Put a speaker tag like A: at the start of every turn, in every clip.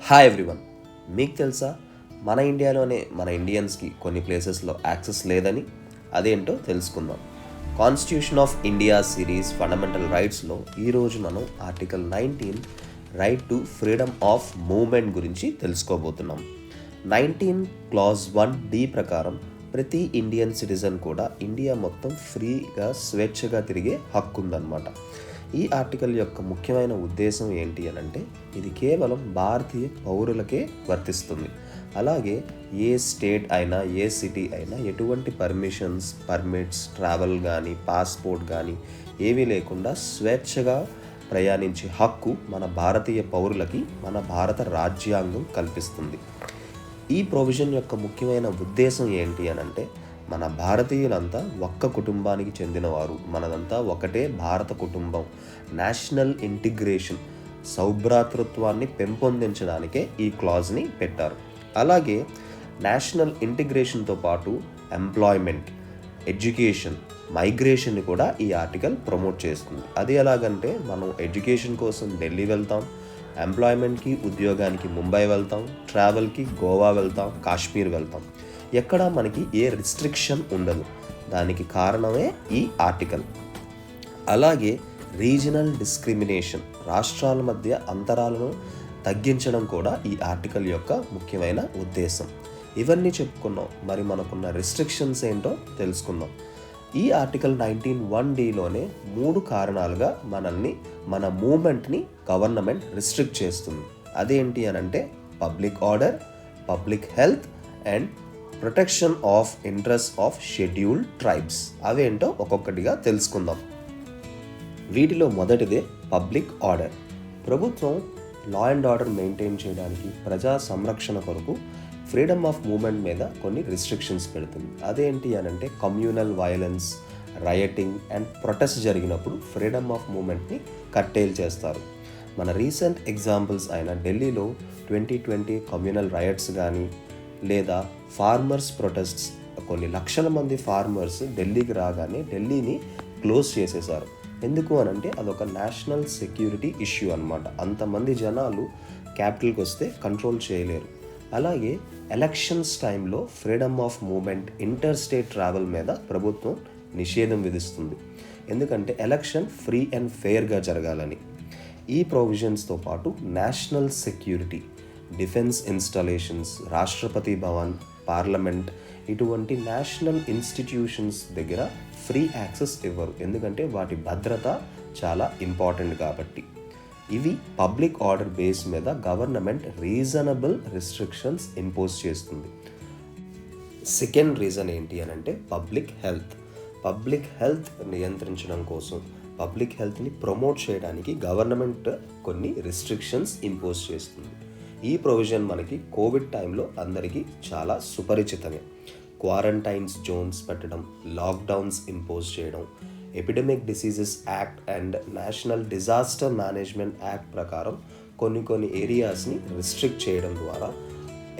A: Hi everyone. మీకు తెలుసా, మన ఇండియాలోనే మన ఇండియన్స్కి కొన్ని ప్లేసెస్లో యాక్సెస్ లేదని? అదేంటో తెలుసుకుందాం. Constitution of India series fundamental రైట్స్లో ఈరోజు మనం article 19 right to freedom of movement గురించి తెలుసుకోబోతున్నాం. 19 క్లాజ్ 1D ప్రకారం ప్రతి ఇండియన్ సిటిజన్ కూడా ఇండియా మొత్తం ఫ్రీగా స్వేచ్ఛగా తిరిగే హక్కు ఉందన్నమాట. ఈ ఆర్టికల్ యొక్క ముఖ్యమైన ఉద్దేశం ఏంటి అని అంటే, ఇది కేవలం భారతీయ పౌరులకే వర్తిస్తుంది. అలాగే ఏ స్టేట్ అయినా ఏ సిటీ అయినా ఎటువంటి పర్మిట్స్, ట్రావెల్ కానీ పాస్పోర్ట్ కానీ ఏమీ లేకుండా స్వేచ్ఛగా ప్రయాణించే హక్కు మన భారతీయ పౌరులకి మన భారత రాజ్యాంగం కల్పిస్తుంది. ఈ ప్రొవిజన్ యొక్క ముఖ్యమైన ఉద్దేశం ఏంటి అని అంటే, మన భారతీయులంతా ఒక్క కుటుంబానికి చెందినవారు, మనదంతా ఒకటే భారత కుటుంబం, నేషనల్ ఇంటిగ్రేషన్, సౌభ్రాతృత్వాన్ని పెంపొందించడానికే ఈ క్లాజ్ని పెట్టారు. అలాగే నేషనల్ ఇంటిగ్రేషన్తో పాటు ఎంప్లాయ్మెంట్, ఎడ్యుకేషన్, మైగ్రేషన్ని కూడా ఈ ఆర్టికల్ ప్రమోట్ చేస్తుంది. అది ఎలాగంటే, మనం ఎడ్యుకేషన్ కోసం ఢిల్లీ వెళ్తాం, ఎంప్లాయ్మెంట్కి ఉద్యోగానికి ముంబై వెళ్తాం, ట్రావెల్కి గోవా వెళ్తాం, కాశ్మీర్ వెళ్తాం. ఎక్కడా మనకి ఏ రిస్ట్రిక్షన్ ఉండదు. దానికి కారణమే ఈ ఆర్టికల్. అలాగే రీజనల్ డిస్క్రిమినేషన్, రాష్ట్రాల మధ్య అంతరాలను తగ్గించడం కూడా ఈ ఆర్టికల్ యొక్క ముఖ్యమైన ఉద్దేశం. ఇవన్నీ చెప్పుకున్నాం. మరి మనకున్న రిస్ట్రిక్షన్స్ ఏంటో తెలుసుకుందాం. ఈ ఆర్టికల్ 19(1)Dలోనే 3 కారణాలుగా మన మూమెంట్ని గవర్నమెంట్ రిస్ట్రిక్ట్ చేస్తుంది. అదేంటి అని అంటే, public order, public health and protection of interest of scheduled tribes. అవేంటో ఒక్కొక్కటిగా తెలుసుకుందాం. వీటిలో మొదటిదే పబ్లిక్ ఆర్డర్. ప్రభుత్వం లా అండ్ ఆర్డర్ మెయింటైన్ చేయడానికి, ప్రజా సంరక్షణ కొరకు ఫ్రీడమ్ ఆఫ్ మూమెంట్ మీద కొన్ని రిస్ట్రిక్షన్స్ పెడుతుంది. అదేంటి అని అంటే, కమ్యూనల్ వయలెన్స్, రయటింగ్ అండ్ ప్రొటెస్ట్ జరిగినప్పుడు ఫ్రీడమ్ ఆఫ్ మూమెంట్ని కట్టేలు చేస్తారు. మన రీసెంట్ ఎగ్జాంపుల్స్ అయిన ఢిల్లీలో 2020 కమ్యూనల్ రయట్స్ కానీ, లేదా ఫార్మర్స్ ప్రొటెస్ట్స్, కొన్ని లక్షల మంది ఫార్మర్స్ ఢిల్లీకి రాగానే ఢిల్లీని క్లోజ్ చేసేశారు. ఎందుకు అని అంటే, అదొక నేషనల్ సెక్యూరిటీ ఇష్యూ అన్నమాట. అంతమంది జనాలు క్యాపిటల్కి వస్తే కంట్రోల్ చేయలేరు. అలాగే ఎలక్షన్స్ టైంలో freedom of movement, inter state travel మీద ప్రభుత్వం నిషేధం విధిస్తుంది. ఎందుకంటే ఎలక్షన్ ఫ్రీ అండ్ ఫెయిర్గా జరగాలని. ఈ ప్రొవిజన్స్తో పాటు national security, defence installations, Rashtrapati Bhavan, parliament, ఇటువంటి నేషనల్ ఇన్స్టిట్యూషన్స్ దగ్గర ఫ్రీ యాక్సెస్ ఇవ్వరు. ఎందుకంటే వాటి భద్రత చాలా ఇంపార్టెంట్ కాబట్టి. ఇవి పబ్లిక్ ఆర్డర్ బేస్ మీద గవర్నమెంట్ రీజనబుల్ రిస్ట్రిక్షన్స్ ఇంపోజ్ చేస్తుంది. సెకండ్ రీజన్ ఏంటి అని అంటే, పబ్లిక్ హెల్త్. పబ్లిక్ హెల్త్ నియంత్రించడం కోసం, పబ్లిక్ హెల్త్ని ప్రమోట్ చేయడానికి గవర్నమెంట్ కొన్ని రిస్ట్రిక్షన్స్ ఇంపోజ్ చేస్తుంది. ఈ ప్రొవిజన్ మనకి కోవిడ్ టైంలో అందరికీ చాలా సుపరిచితమే. క్వారంటైన్స్ జోన్స్ పెట్టడం, లాక్డౌన్స్ ఇంపోజ్ చేయడం, epidemic diseases act and national disaster management act ప్రకారం కొన్ని ఏరియాస్ని రిస్ట్రిక్ట్ చేయడం ద్వారా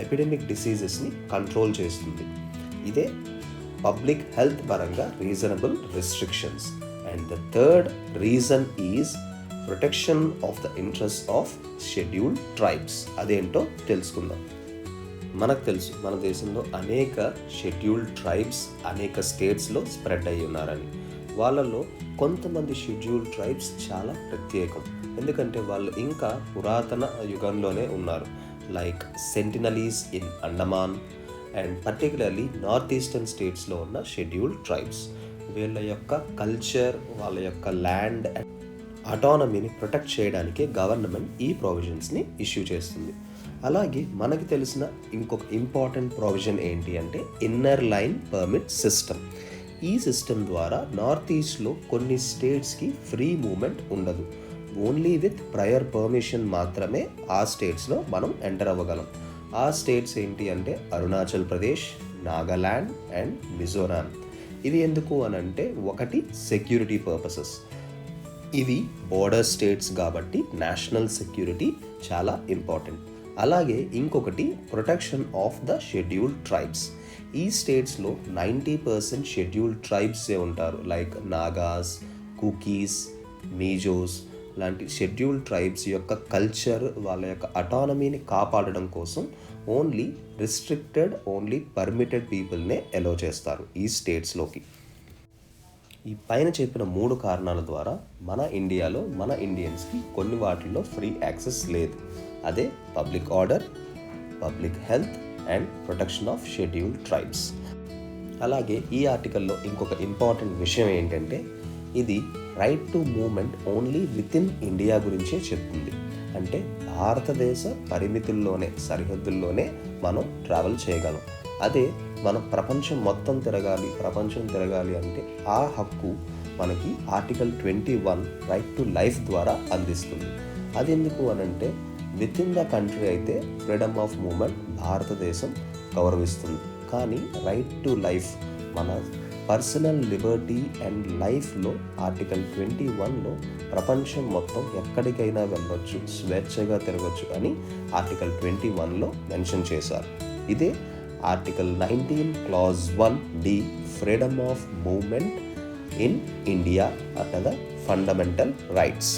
A: ఎపిడమిక్ డిసీజెస్ని కంట్రోల్ చేస్తుంది. ఇదే పబ్లిక్ హెల్త్ పరంగా reasonable restrictions. And the third reason is protection of the interest of scheduled tribes. అదేంటో తెలుసుకుందాం. మనకు తెలుసు, మన దేశంలో అనేక షెడ్యూల్డ్ ట్రైబ్స్ అనేక స్టేట్స్లో స్ప్రెడ్ అయ్యి ఉన్నారని. వాళ్ళలో కొంతమంది షెడ్యూల్డ్ ట్రైబ్స్ చాలా ప్రత్యేకం. ఎందుకంటే వాళ్ళు ఇంకా పురాతన యుగంలోనే ఉన్నారు. Like Sentinelese in Andaman and particularly north eastern స్టేట్స్లో ఉన్న షెడ్యూల్డ్ ట్రైబ్స్. వీళ్ళ యొక్క కల్చర్, వాళ్ళ యొక్క ల్యాండ్ అండ్ అటానమీని ప్రొటెక్ట్ చేయడానికే గవర్నమెంట్ ఈ ప్రొవిజన్స్ని ఇష్యూ చేస్తుంది. అలాగే మనకి తెలిసిన ఇంకొక ఇంపార్టెంట్ ప్రొవిజన్ ఏంటి అంటే, ఇన్నర్ లైన్ పర్మిట్ సిస్టమ్. ఈ సిస్టమ్ ద్వారా నార్త్ ఈస్ట్లో కొన్ని స్టేట్స్కి ఫ్రీ మూమెంట్ ఉండదు. ఓన్లీ విత్ ప్రయర్ పర్మిషన్ మాత్రమే ఆ స్టేట్స్లో మనం ఎంటర్ అవ్వగలం. ఆ స్టేట్స్ ఏంటి అంటే, అరుణాచల్ ప్రదేశ్, నాగాల్యాండ్ అండ్ మిజోరాం. ఇది ఎందుకు అని అంటే, ఒకటి సెక్యూరిటీ పర్పసెస్. ఇవి బోర్డర్ స్టేట్స్ కాబట్టి నేషనల్ సెక్యూరిటీ చాలా ఇంపార్టెంట్. అలాగే ఇంకొకటి protection of the scheduled tribes. ఈ స్టేట్స్లో 90% షెడ్యూల్డ్ ట్రైబ్సే ఉంటారు. లైక్ నాగాస్, కుకీస్, మీజోస్, లాంటి షెడ్యూల్డ్ ట్రైబ్స్ యొక్క కల్చర్, వాళ్ళ యొక్క అటానమీని కాపాడడం కోసం ఓన్లీ పర్మిటెడ్ పీపుల్నే అలో చేస్తారు ఈ స్టేట్స్లోకి. ఈ పైన చెప్పిన 3 కారణాల ద్వారా మన ఇండియాలో మన ఇండియన్స్కి కొన్ని వాటిల్లో ఫ్రీ యాక్సెస్ లేదు. అదే public order, public health and protection of scheduled tribes. అలాగే ఈ ఆర్టికల్లో ఇంకొక ఇంపార్టెంట్ విషయం ఏంటంటే, ఇది right to movement only with in India గురించే చెప్తుంది. అంటే భారతదేశ పరిమితుల్లోనే, సరిహద్దుల్లోనే మనం ట్రావెల్ చేయగలం. అదే మనం ప్రపంచం తిరగాలి అంటే ఆ హక్కు మనకి ఆర్టికల్ 21 రైట్ టు లైఫ్ ద్వారా అందిస్తుంది. అది ఎందుకు అనంటే, విత్ ఇన్ ద కంట్రీ అయితే ఫ్రీడమ్ ఆఫ్ మూవ్మెంట్ భారతదేశం గౌరవిస్తుంది. కానీ రైట్ టు లైఫ్, మన పర్సనల్ లిబర్టీ అండ్ లైఫ్లో ఆర్టికల్ 21లో ప్రపంచం మొత్తం ఎక్కడికైనా వెళ్ళొచ్చు, స్వేచ్ఛగా తిరగచ్చు అని ఆర్టికల్ 21లో మెన్షన్ చేశారు. ఇదే article 19 clause 1D freedom of movement in India అనగా ఫండమెంటల్ రైట్స్.